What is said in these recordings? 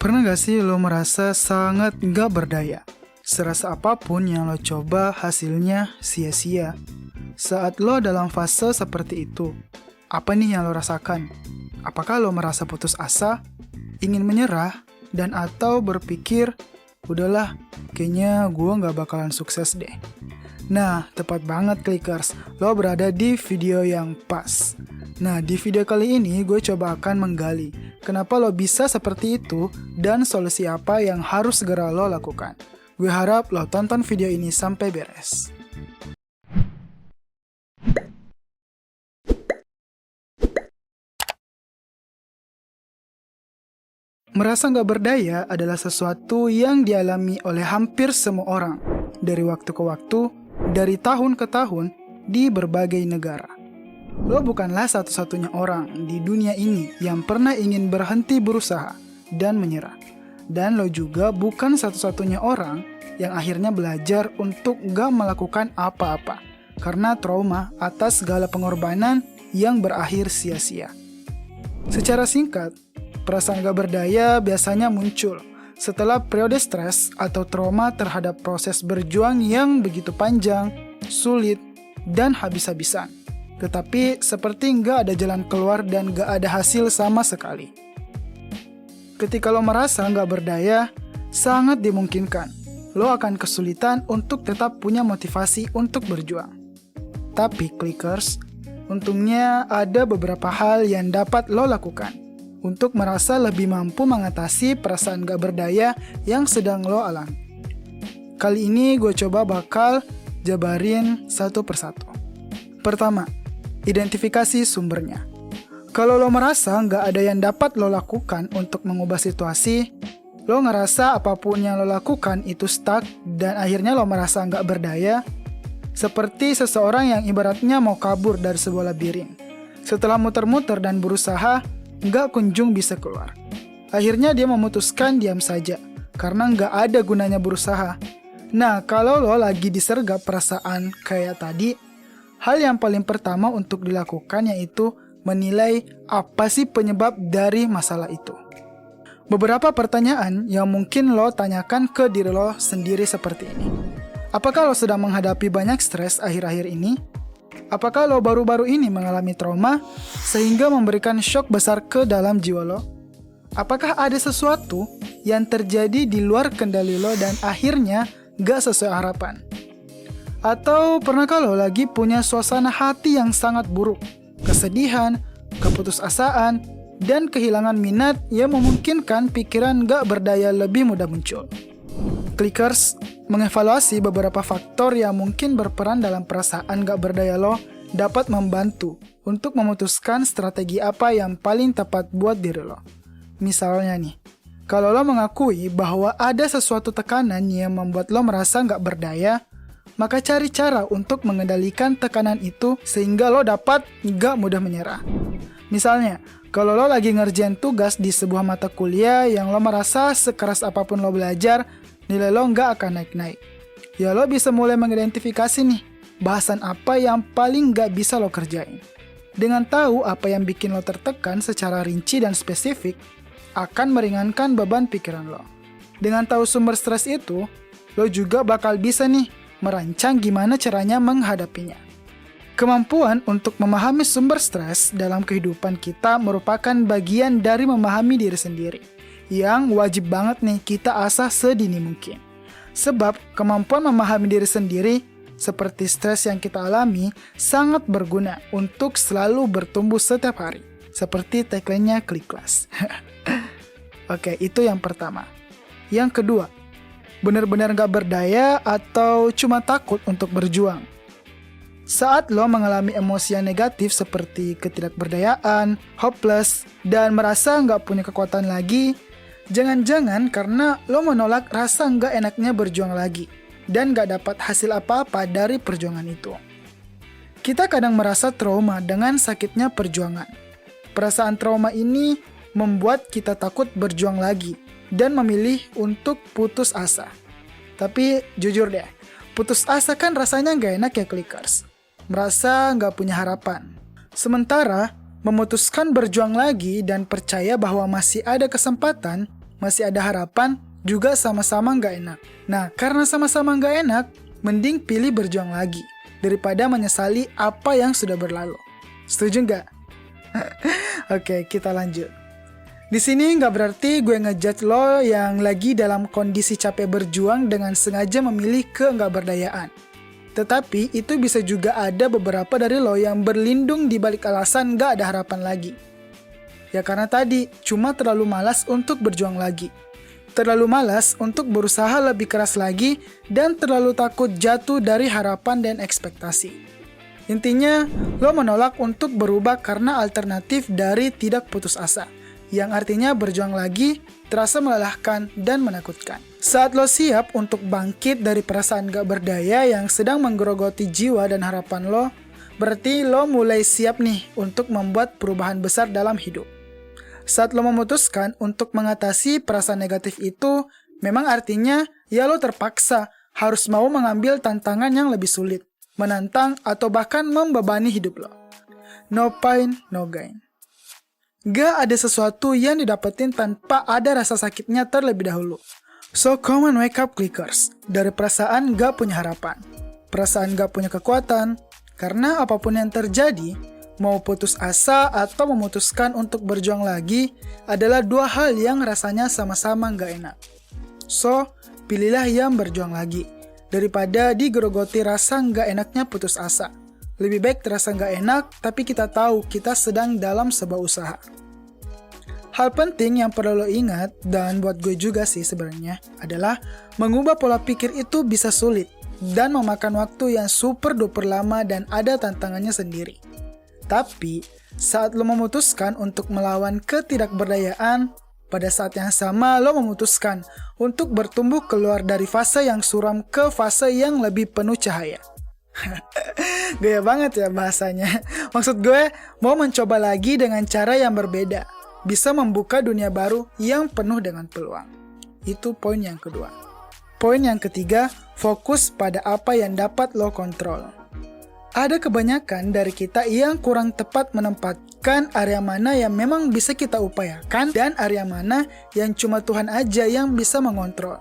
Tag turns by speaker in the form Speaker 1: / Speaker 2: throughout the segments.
Speaker 1: Pernah gak sih lo merasa sangat gak berdaya? Serasa apapun yang lo coba hasilnya sia-sia. Saat lo dalam fase seperti itu, apa nih yang lo rasakan? Apakah lo merasa putus asa, ingin menyerah, dan atau berpikir, udahlah, kayaknya gue gak bakalan sukses deh. Nah, tepat banget Clickers, lo berada di video yang pas. Nah, di video kali ini gue coba akan menggali kenapa lo bisa seperti itu dan solusi apa yang harus segera lo lakukan. Gue harap lo tonton video ini sampai beres. Merasa nggak berdaya adalah sesuatu yang dialami oleh hampir semua orang dari waktu ke waktu, dari tahun ke tahun, di berbagai negara. Lo bukanlah satu-satunya orang di dunia ini yang pernah ingin berhenti berusaha dan menyerah. Dan lo juga bukan satu-satunya orang yang akhirnya belajar untuk gak melakukan apa-apa karena trauma atas segala pengorbanan yang berakhir sia-sia. Secara singkat, perasaan gak berdaya biasanya muncul setelah periode stres atau trauma terhadap proses berjuang yang begitu panjang, sulit, dan habis-habisan. Tetapi seperti nggak ada jalan keluar dan nggak ada hasil sama sekali. Ketika lo merasa nggak berdaya, sangat dimungkinkan lo akan kesulitan untuk tetap punya motivasi untuk berjuang. Tapi Clickers, untungnya ada beberapa hal yang dapat lo lakukan untuk merasa lebih mampu mengatasi perasaan nggak berdaya yang sedang lo alami. Kali ini gue coba bakal jabarin satu persatu. Pertama, identifikasi sumbernya. Kalau lo merasa nggak ada yang dapat lo lakukan untuk mengubah situasi, lo ngerasa apapun yang lo lakukan itu stuck dan akhirnya lo merasa nggak berdaya, seperti seseorang yang ibaratnya mau kabur dari sebuah labirin. Setelah muter-muter dan berusaha, nggak kunjung bisa keluar. Akhirnya dia memutuskan diam saja, karena nggak ada gunanya berusaha. Nah, kalau lo lagi disergap perasaan kayak tadi, hal yang paling pertama untuk dilakukan yaitu menilai apa sih penyebab dari masalah itu. Beberapa pertanyaan yang mungkin lo tanyakan ke diri lo sendiri seperti ini. Apakah lo sedang menghadapi banyak stres akhir-akhir ini? Apakah lo baru-baru ini mengalami trauma sehingga memberikan shock besar ke dalam jiwa lo? Apakah ada sesuatu yang terjadi di luar kendali lo dan akhirnya gak sesuai harapan? Atau pernahkah lo lagi punya suasana hati yang sangat buruk, kesedihan, keputusasaan, dan kehilangan minat yang memungkinkan pikiran gak berdaya lebih mudah muncul? Clickers, mengevaluasi beberapa faktor yang mungkin berperan dalam perasaan gak berdaya lo dapat membantu untuk memutuskan strategi apa yang paling tepat buat diri lo. Misalnya nih, kalau lo mengakui bahwa ada sesuatu tekanan yang membuat lo merasa gak berdaya, maka cari cara untuk mengendalikan tekanan itu sehingga lo dapat gak mudah menyerah. Misalnya, kalau lo lagi ngerjain tugas di sebuah mata kuliah yang lo merasa sekeras apapun lo belajar, nilai lo gak akan naik-naik. Ya lo bisa mulai mengidentifikasi nih, bahasan apa yang paling gak bisa lo kerjain. Dengan tahu apa yang bikin lo tertekan secara rinci dan spesifik, akan meringankan beban pikiran lo. Dengan tahu sumber stres itu, lo juga bakal bisa nih merancang gimana caranya menghadapinya. Kemampuan untuk memahami sumber stres dalam kehidupan kita merupakan bagian dari memahami diri sendiri, yang wajib banget nih kita asah sedini mungkin. Sebab kemampuan memahami diri sendiri, seperti stres yang kita alami, sangat berguna untuk selalu bertumbuh setiap hari, seperti tagline-nya Clickers. Oke, itu yang pertama. Yang kedua, benar-benar gak berdaya atau cuma takut untuk berjuang. Saat lo mengalami emosi yang negatif seperti ketidakberdayaan, hopeless, dan merasa gak punya kekuatan lagi, jangan-jangan karena lo menolak rasa gak enaknya berjuang lagi dan gak dapat hasil apa-apa dari perjuangan itu. Kita kadang merasa trauma dengan sakitnya perjuangan. Perasaan trauma ini membuat kita takut berjuang lagi dan memilih untuk putus asa. Tapi jujur deh, putus asa kan rasanya gak enak ya Clickers. Merasa gak punya harapan. Sementara memutuskan berjuang lagi dan percaya bahwa masih ada kesempatan masih ada harapan, juga sama-sama nggak enak. Nah, karena sama-sama nggak enak, mending pilih berjuang lagi, daripada menyesali apa yang sudah berlalu. Setuju nggak? Oke, kita lanjut. Di sini nggak berarti gue ngejudge lo yang lagi dalam kondisi capek berjuang dengan sengaja memilih ke nggak berdayaan. Tetapi itu bisa juga ada beberapa dari lo yang berlindung di balik alasan nggak ada harapan lagi. Ya karena tadi, cuma terlalu malas untuk berjuang lagi. Terlalu malas untuk berusaha lebih keras lagi dan terlalu takut jatuh dari harapan dan ekspektasi. Intinya, lo menolak untuk berubah karena alternatif dari tidak putus asa, yang artinya berjuang lagi terasa melelahkan dan menakutkan. Saat lo siap untuk bangkit dari perasaan gak berdaya yang sedang menggerogoti jiwa dan harapan lo, berarti lo mulai siap nih untuk membuat perubahan besar dalam hidup. Saat lo memutuskan untuk mengatasi perasaan negatif itu, memang artinya ya lo terpaksa harus mau mengambil tantangan yang lebih sulit, menantang atau bahkan membebani hidup lo. No pain, no gain. Gak ada sesuatu yang didapetin tanpa ada rasa sakitnya terlebih dahulu. So come on wake up clickers. Dari perasaan gak punya harapan, perasaan gak punya kekuatan, karena apapun yang terjadi, mau putus asa atau memutuskan untuk berjuang lagi adalah dua hal yang rasanya sama-sama gak enak. So, pilihlah yang berjuang lagi, daripada digerogoti rasa gak enaknya putus asa. Lebih baik terasa gak enak, tapi kita tahu kita sedang dalam sebuah usaha. Hal penting yang perlu lo ingat, dan buat gue juga sih sebenarnya, adalah mengubah pola pikir itu bisa sulit, dan memakan waktu yang super duper lama dan ada tantangannya sendiri. Tapi, saat lo memutuskan untuk melawan ketidakberdayaan, pada saat yang sama lo memutuskan untuk bertumbuh keluar dari fase yang suram ke fase yang lebih penuh cahaya. Gaya banget ya bahasanya. Maksud gue, mau mencoba lagi dengan cara yang berbeda, bisa membuka dunia baru yang penuh dengan peluang. Itu poin yang kedua. Poin yang ketiga, fokus pada apa yang dapat lo kontrol. Ada kebanyakan dari kita yang kurang tepat menempatkan area mana yang memang bisa kita upayakan dan area mana yang cuma Tuhan aja yang bisa mengontrol.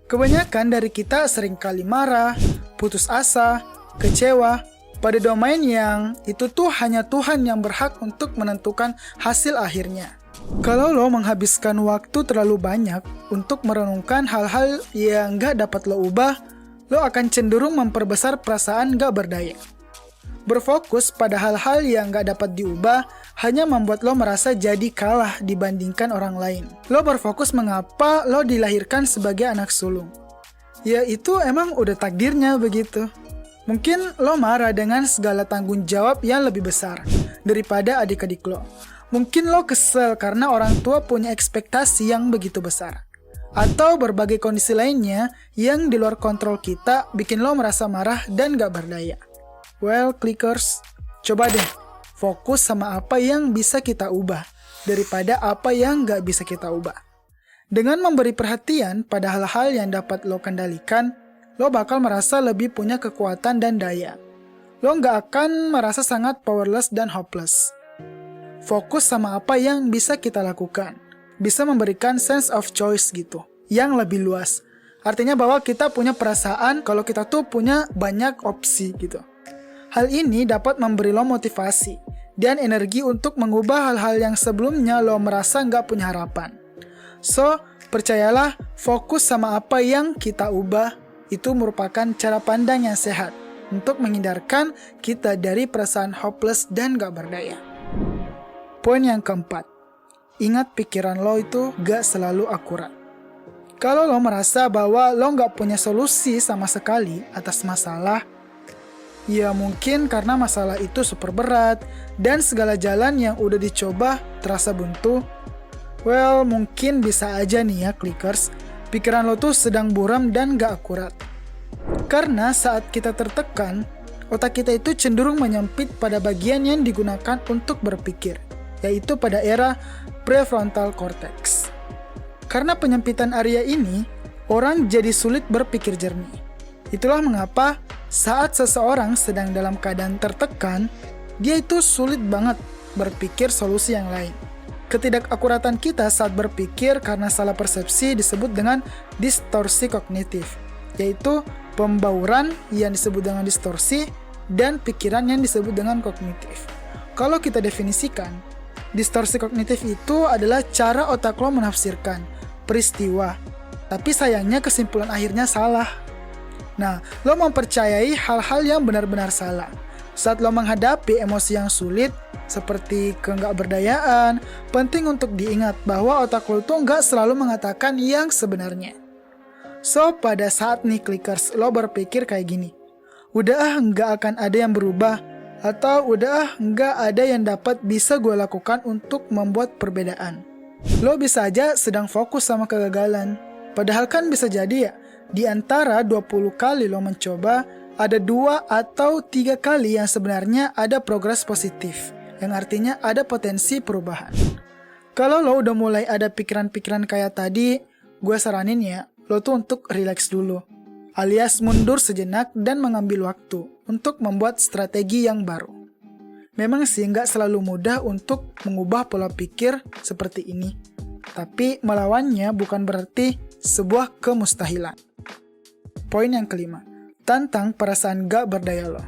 Speaker 1: Kebanyakan dari kita seringkali marah, putus asa, kecewa pada domain yang itu tuh hanya Tuhan yang berhak untuk menentukan hasil akhirnya. Kalau lo menghabiskan waktu terlalu banyak untuk merenungkan hal-hal yang gak dapat lo ubah, lo akan cenderung memperbesar perasaan gak berdaya. Berfokus pada hal-hal yang gak dapat diubah hanya membuat lo merasa jadi kalah dibandingkan orang lain. Lo berfokus mengapa lo dilahirkan sebagai anak sulung. Ya itu emang udah takdirnya begitu. Mungkin lo marah dengan segala tanggung jawab yang lebih besar daripada adik-adik lo. Mungkin lo kesel karena orang tua punya ekspektasi yang begitu besar. Atau berbagai kondisi lainnya yang di luar kontrol kita bikin lo merasa marah dan gak berdaya. Well, clickers, coba deh fokus sama apa yang bisa kita ubah daripada apa yang gak bisa kita ubah. Dengan memberi perhatian pada hal-hal yang dapat lo kendalikan, lo bakal merasa lebih punya kekuatan dan daya. Lo gak akan merasa sangat powerless dan hopeless. Fokus sama apa yang bisa kita lakukan. Bisa memberikan sense of choice gitu, yang lebih luas. Artinya bahwa kita punya perasaan kalau kita tuh punya banyak opsi gitu. Hal ini dapat memberi lo motivasi dan energi untuk mengubah hal-hal yang sebelumnya lo merasa nggak punya harapan. So, percayalah, fokus sama apa yang kita ubah itu merupakan cara pandang yang sehat untuk menghindarkan kita dari perasaan hopeless dan nggak berdaya. Poin yang keempat, ingat pikiran lo itu gak selalu akurat. Kalau lo merasa bahwa lo gak punya solusi sama sekali atas masalah, ya mungkin karena masalah itu super berat dan segala jalan yang udah dicoba terasa buntu. Well, mungkin bisa aja nih ya clickers, pikiran lo tuh sedang buram dan gak akurat. Karena saat kita tertekan, otak kita itu cenderung menyempit pada bagian yang digunakan untuk berpikir, yaitu pada era prefrontal cortex. Karena penyempitan area ini, orang jadi sulit berpikir jernih. Itulah mengapa saat seseorang sedang dalam keadaan tertekan, dia itu sulit banget berpikir solusi yang lain. Ketidakakuratan kita saat berpikir karena salah persepsi disebut dengan distorsi kognitif, yaitu pembauran yang disebut dengan distorsi dan pikiran yang disebut dengan kognitif. Kalau kita definisikan, distorsi kognitif itu adalah cara otak lo menafsirkan peristiwa, tapi sayangnya kesimpulan akhirnya salah. Nah, lo mempercayai hal-hal yang benar-benar salah. Saat lo menghadapi emosi yang sulit, seperti keenggakberdayaan, penting untuk diingat bahwa otak lo itu nggak selalu mengatakan yang sebenarnya. So, pada saat nih Clickers, lo berpikir kayak gini, udah nggak akan ada yang berubah, atau udah nggak ada yang dapat bisa gue lakukan untuk membuat perbedaan. Lo bisa aja sedang fokus sama kegagalan. Padahal kan bisa jadi ya, di antara 20 kali lo mencoba, ada 2 atau 3 kali yang sebenarnya ada progres positif, yang artinya ada potensi perubahan. Kalau lo udah mulai ada pikiran-pikiran kayak tadi, gue saranin ya, lo tuh untuk relax dulu, alias mundur sejenak dan mengambil waktu untuk membuat strategi yang baru. Memang sih nggak selalu mudah untuk mengubah pola pikir seperti ini, tapi melawannya bukan berarti sebuah kemustahilan. Poin yang kelima, tantang perasaan gak berdaya lo.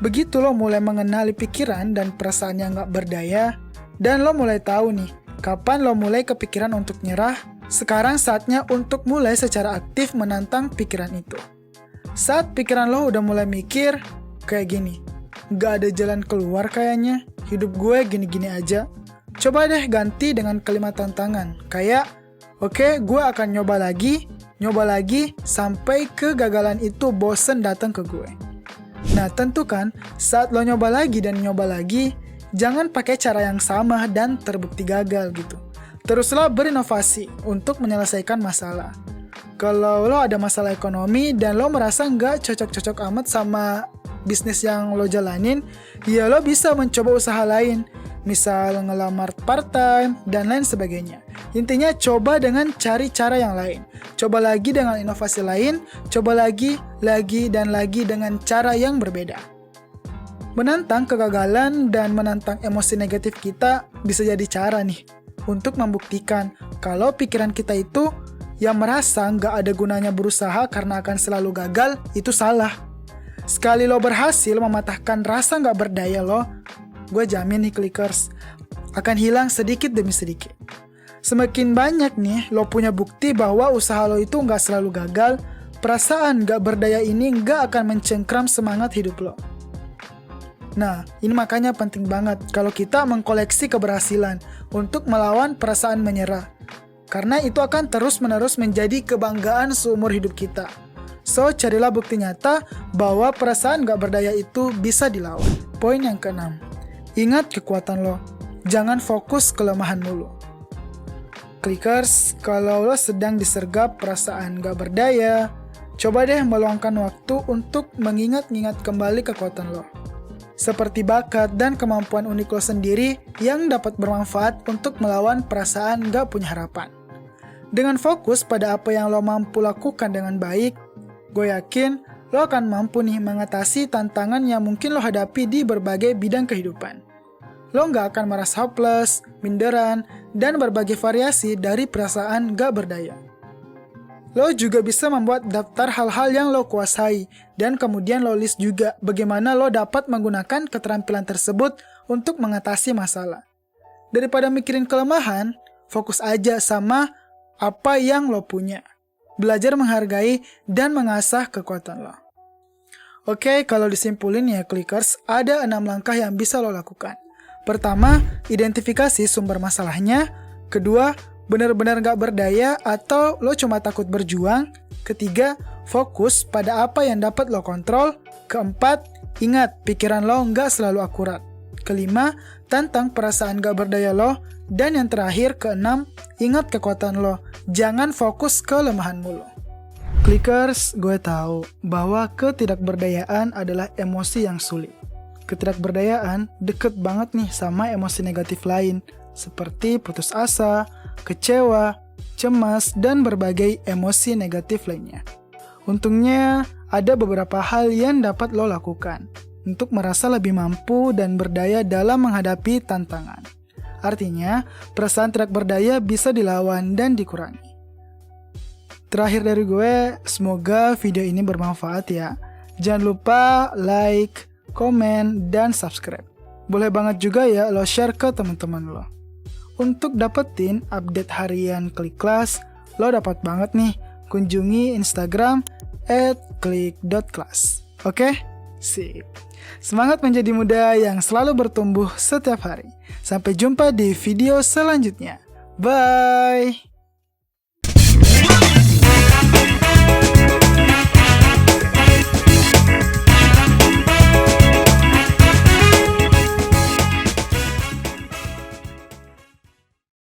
Speaker 1: Begitu lo mulai mengenali pikiran dan perasaan yang gak berdaya, dan lo mulai tahu nih, kapan lo mulai kepikiran untuk nyerah, sekarang saatnya untuk mulai secara aktif menantang pikiran itu. Saat pikiran lo udah mulai mikir, kayak gini, gak ada jalan keluar kayaknya, hidup gue gini-gini aja. Coba deh ganti dengan kalimat tantangan, kayak, oke, gue akan nyoba lagi, sampai kegagalan itu bosen datang ke gue. Nah, tentu kan, saat lo nyoba lagi dan nyoba lagi, jangan pakai cara yang sama dan terbukti gagal gitu. Teruslah berinovasi untuk menyelesaikan masalah. Kalau lo ada masalah ekonomi dan lo merasa nggak cocok-cocok amat sama bisnis yang lo jalanin, ya lo bisa mencoba usaha lain, misal ngelamar part-time dan lain sebagainya. Intinya coba dengan cari cara yang lain. Coba lagi dengan inovasi lain, coba lagi dan lagi dengan cara yang berbeda. Menantang kegagalan dan menantang emosi negatif kita bisa jadi cara nih untuk membuktikan kalau pikiran kita itu yang merasa nggak ada gunanya berusaha karena akan selalu gagal, itu salah. Sekali lo berhasil mematahkan rasa nggak berdaya lo, gue jamin nih Clickers, akan hilang sedikit demi sedikit. Semakin banyak nih lo punya bukti bahwa usaha lo itu nggak selalu gagal, perasaan nggak berdaya ini nggak akan mencengkram semangat hidup lo. Nah, ini makanya penting banget kalau kita mengkoleksi keberhasilan untuk melawan perasaan menyerah. Karena itu akan terus-menerus menjadi kebanggaan seumur hidup kita. So, carilah bukti nyata bahwa perasaan nggak berdaya itu bisa dilawan. Poin yang keenam, ingat kekuatan lo, jangan fokus kelemahan mulu. Clickers, kalau lo sedang disergap perasaan gak berdaya, coba deh meluangkan waktu untuk mengingat-ingat kembali kekuatan lo. Seperti bakat dan kemampuan unik lo sendiri yang dapat bermanfaat untuk melawan perasaan gak punya harapan. Dengan fokus pada apa yang lo mampu lakukan dengan baik, gue yakin lo akan mampu nih mengatasi tantangan yang mungkin lo hadapi di berbagai bidang kehidupan. Lo nggak akan merasa hopeless, minderan, dan berbagai variasi dari perasaan gak berdaya. Lo juga bisa membuat daftar hal-hal yang lo kuasai, dan kemudian lo list juga bagaimana lo dapat menggunakan keterampilan tersebut untuk mengatasi masalah. Daripada mikirin kelemahan, fokus aja sama apa yang lo punya. Belajar menghargai dan mengasah kekuatan lo. Oke, kalau disimpulin ya Clickers, ada 6 langkah yang bisa lo lakukan. Pertama, identifikasi sumber masalahnya. Kedua, benar-benar gak berdaya atau lo cuma takut berjuang. Ketiga, fokus pada apa yang dapat lo kontrol. Keempat, ingat pikiran lo gak selalu akurat. Kelima, tantang perasaan gak berdaya lo. Dan yang terakhir, keenam, ingat kekuatan lo. Jangan fokus ke kelemahan mulu. Clickers, gue tahu bahwa ketidakberdayaan adalah emosi yang sulit. Ketidakberdayaan deket banget nih sama emosi negatif lain, seperti putus asa, kecewa, cemas, dan berbagai emosi negatif lainnya. Untungnya, ada beberapa hal yang dapat lo lakukan untuk merasa lebih mampu dan berdaya dalam menghadapi tantangan. Artinya, perasaan tidak berdaya bisa dilawan dan dikurangi. Terakhir dari gue, semoga video ini bermanfaat ya. Jangan lupa like, komen, dan subscribe. Boleh banget juga ya lo share ke teman-teman lo. Untuk dapetin update harian Klik Kelas, lo dapat banget nih kunjungi Instagram @klik.kelas. Oke? Sip. Semangat menjadi muda yang selalu bertumbuh setiap hari. Sampai jumpa di video selanjutnya. Bye!